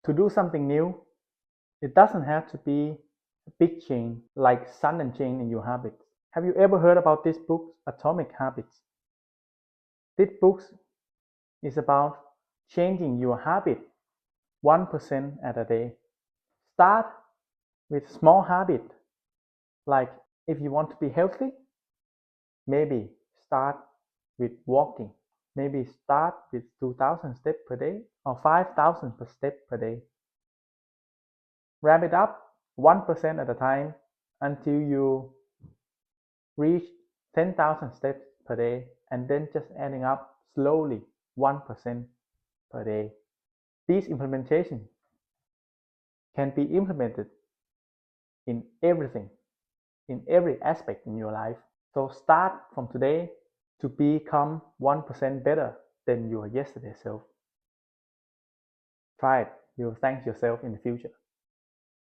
To do something new, it doesn't have to be a big change like sudden change in your habits. Have you ever heard about this book, Atomic Habits? This book is about changing your habit 1% at a day. Start with small habit, like if you want to be healthy, maybe start with walking. Maybe start with 2,000 steps per day or 5,000 per step per day. Ramp it up 1% at a time until you reach 10,000 steps per day, and then just adding up slowly 1% per day. These implementations can be implemented in everything, in every aspect in your life. So start from today to become 1% better than your yesterday self. Try it. You'll thank yourself in the future.